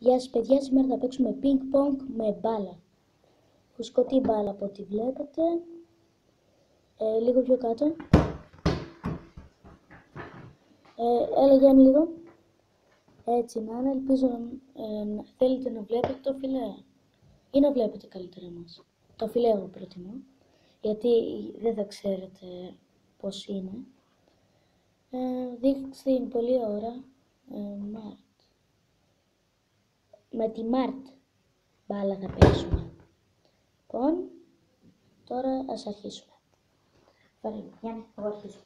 Γεια σας παιδιά, σήμερα θα παίξουμε ping-pong με μπάλα. Φουσκωτή μπάλα από ό,τι βλέπετε. Λίγο πιο κάτω. Έλα Γιάννη λίγο. Έτσι να είναι, ελπίζω να θέλετε να βλέπετε το φιλέ. Ή να βλέπετε καλύτερα μας. Το φιλέ εγώ προτιμώ, γιατί δεν θα ξέρετε πώς είναι. Δείξτε είναι πολλή ώρα. Με τη Μάρτ μπάλα θα παίξουμε. Λοιπόν, τώρα ας αρχίσουμε. Πάρε, Γιάννη, εγώ αρχίσω.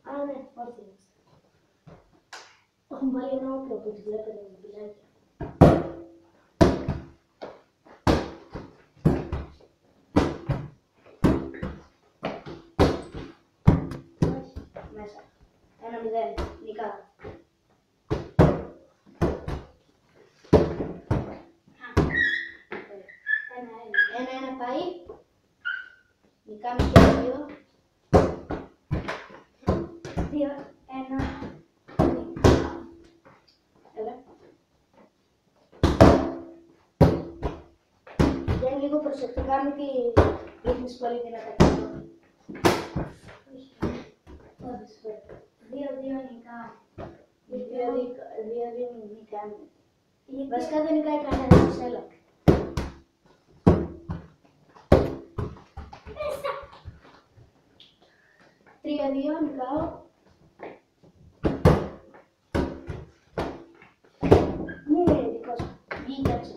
Α, ναι, όρθιο είμαστε. Έχουμε βάλει ένα όπλο από ό,τι βλέπετε με πιλάκια. Μέσα. 1-0, νικά. Ένα πάει. Νικάμε και 2-1. Έλα. Για λίγο προσεκτικά, μην τη ρίχνεις πολύ δυνατά. 2-2 νικά. 2-2 νικάμε. Βασικά δεν νικάει κανένας, έλα. 3-2 νικάω. Ναι, δικό σου. Βγήκε έξω.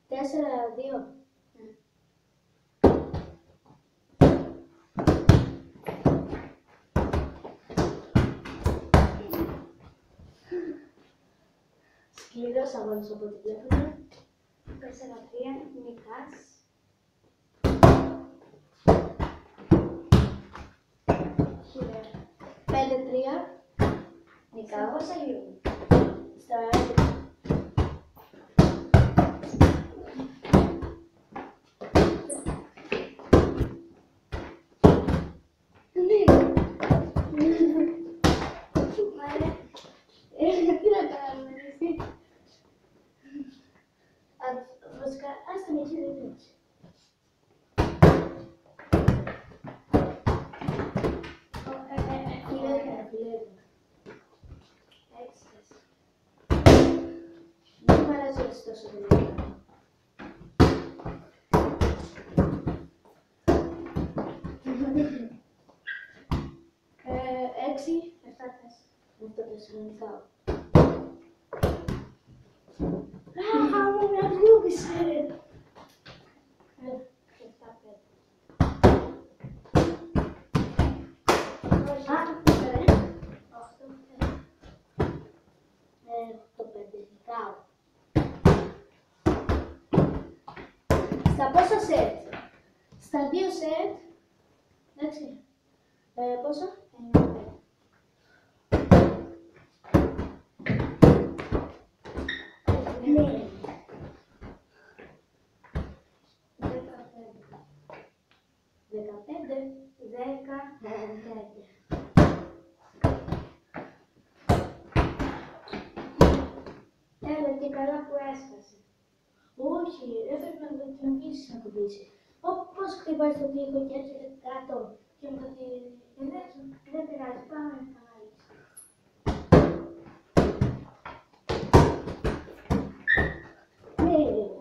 4-2. Σκληρός αγώνας από ό,τι βλέπουμε. 4-3 νικάς. 5-3 νικάω. Πόσα γύρω. Στα 11. Τι να κάνουμε, εσύ. Βασικά, άστα με εκεί δεν πίνεις. Δεν μ' αρέσει έτσι τόσο δυνατά. Έξι, 7-4 νικάω. Αχ, μου με αγγούβησε. 7-5. Στα πόσα σετ? Στα 2 σετ. Εντάξει. Πόσα? 9. Ναι. 15. Έλα και καλά που έσπασε. Όχι, έπρεπε να την αφήσεις να κουμπίσει. Πώς χτυπάει στο τοίχο και έρχεται κάτω και μου καθίσει. Δεν πειράζει, πάμε να κανάλεις.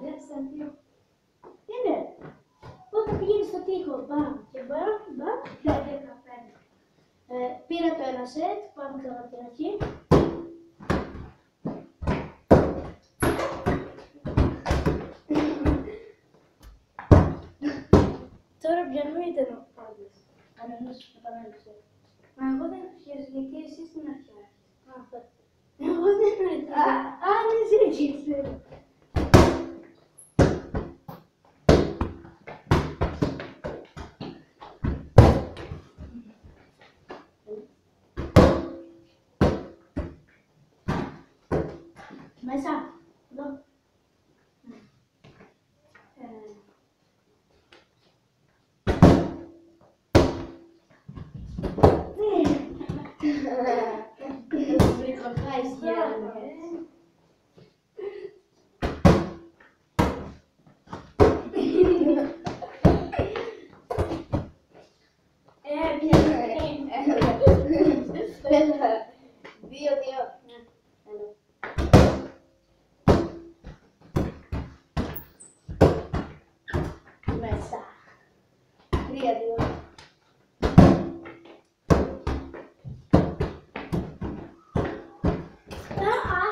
Ναι, σαν δύο. Είναι. Πότε πηγαίνει στο τοίχο, μπαμ και μπαμ, 15. Πήρα το ένα σετ, πάμε τώρα από την αρχή. Τώρα πιανούεται ο πάντες. Αν εννοείς επανάληψη. Μα εγώ δεν αρχίζω, γιατί εσύ στην αρχή άρχισες. Εγώ δεν αρχίζω. Αν εσύ αρχίσες. Μέσα. Εδώ.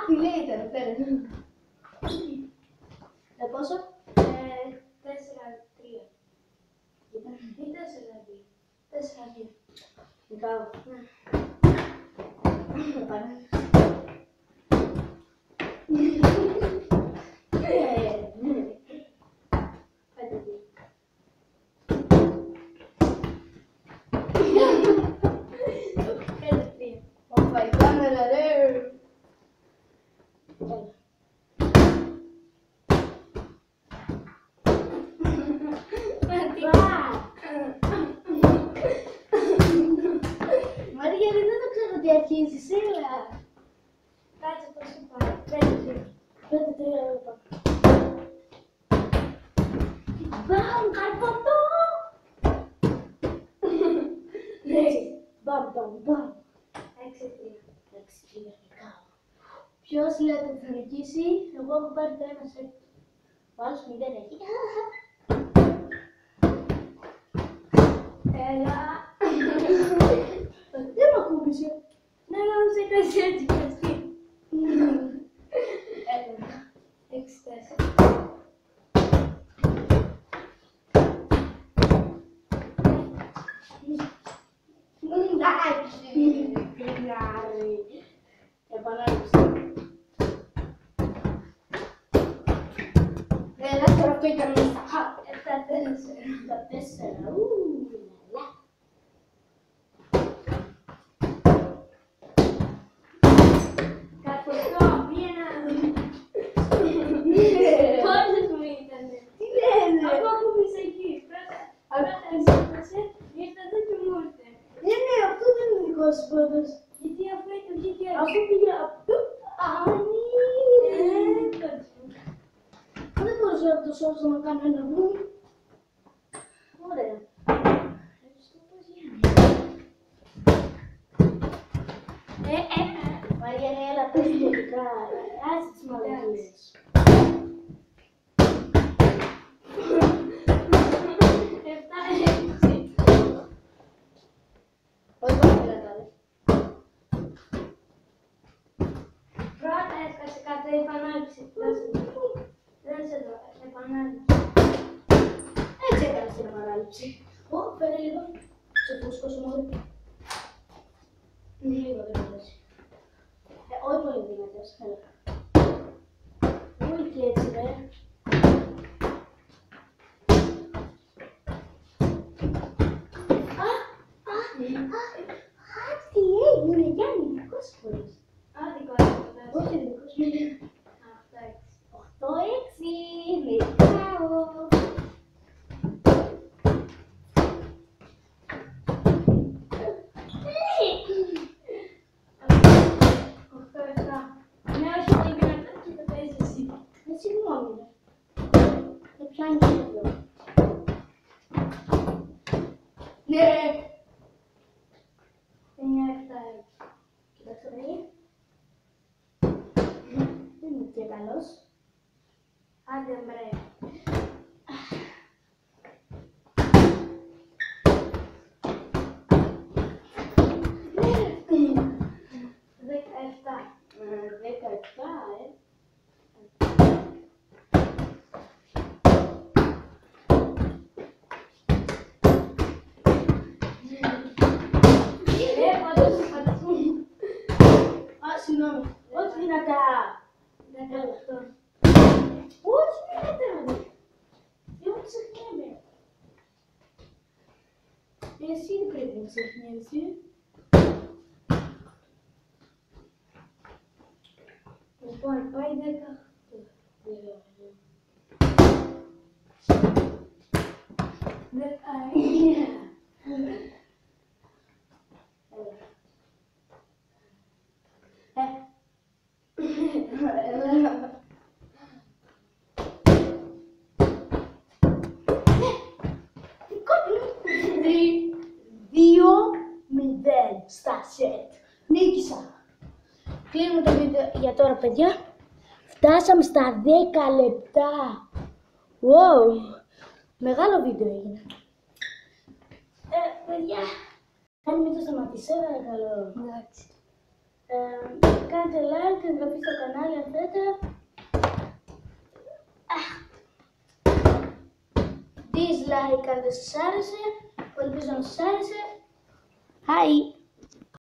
φιλέ ήταν, φέρε. Πόσο? 4-3. Ή 4-2. 4-2. Νικάω. Μαρία, δεν το ξέρω τι αρχίζεις, έλα. Κάτσε πώς σου πάει. 5-3. Μπαμ, καρποτό! Μπαμ. 6-3. Νικάω. Ποιος λέτε θα νικήσει, εγώ έχω πάρει το ένα σετ. Ο άλλος 0 έχει. Έλα. Δεν μ' ακούμπησε. Ναι, νόμιζα κάτι έτσι κι αυτή. Έλα. 6-4. Εντάξει, κρινάρι. Επανάληψη. Έλα, τώρα αυτό ήταν μέσα. 7-4. Λαλά. Καρποτό, πήγαινα. Πόσες μου ήτανε. Τι λένε. Αφού ακούμπησα εκεί. Πρώτα έσπασε, ήρθε εδώ και μου ήρθε. Ναι, αυτό δεν είναι δικό σου πρώτος. Γιατί αφού βγήκε έξω. Αφού πήγε αυτό. Άνι. Δεν μπορούσα να το σώσω να κάνω ένα βούμ. Ωραία. Ευχαριστώ πολύ, Γιάννη. Μαριάννη, έλα πες τελικά. Άσε τις μαλακίες. Όχι, όχι, δεν τα λες. Πρώτα έσκασε κάτω η επανάληψη. Δεν σε δω, επανάληψη. Έτσι έκανες την επανάληψη. Ω, φέρε λίγο. Σε φούσκωσε μόλι. Λίγο δεν μου αρέσει. Όχι πολύ δυνατές, έλα. Όχι και έτσι, ρε. Τι έγινε, Γιάννη, δικός φορές. Άδικο έσκασε. Όχι, δικός μου. 8-6. 8-6, νικάω. Ναι, όχι, δεν πήγαινα και το παίζεις εσύ. Συγγνώμη, ρε. Δεν πιάνει και εδώ. Ναι, ρε. 9-7. Κοίταξε, ρε. Δεν είναι και καλός. Άντε, μπρε. Δεκαεφτά. 17, συγγνώμη. Όχι δυνατά. 18. Όχι δυνατά. Εγώ ξεχνιέμαι. Εσύ δεν πρέπει να ξεχνιέσαι. Λοιπόν, πάει 10. Στα σετ. Νίκησα. Κλείνουμε το βίντεο για τώρα, παιδιά. Φτάσαμε στα 10 λεπτά. Wow. Μεγάλο βίντεο έγινε. Παιδιά. Αν μην το σταματήσει, παρακαλώ. Εντάξει. Κάντε like, εγγραφή στο κανάλι αν θέλετε. Dislike αν δεν σας άρεσε. Ελπίζω να σας άρεσε. Hi!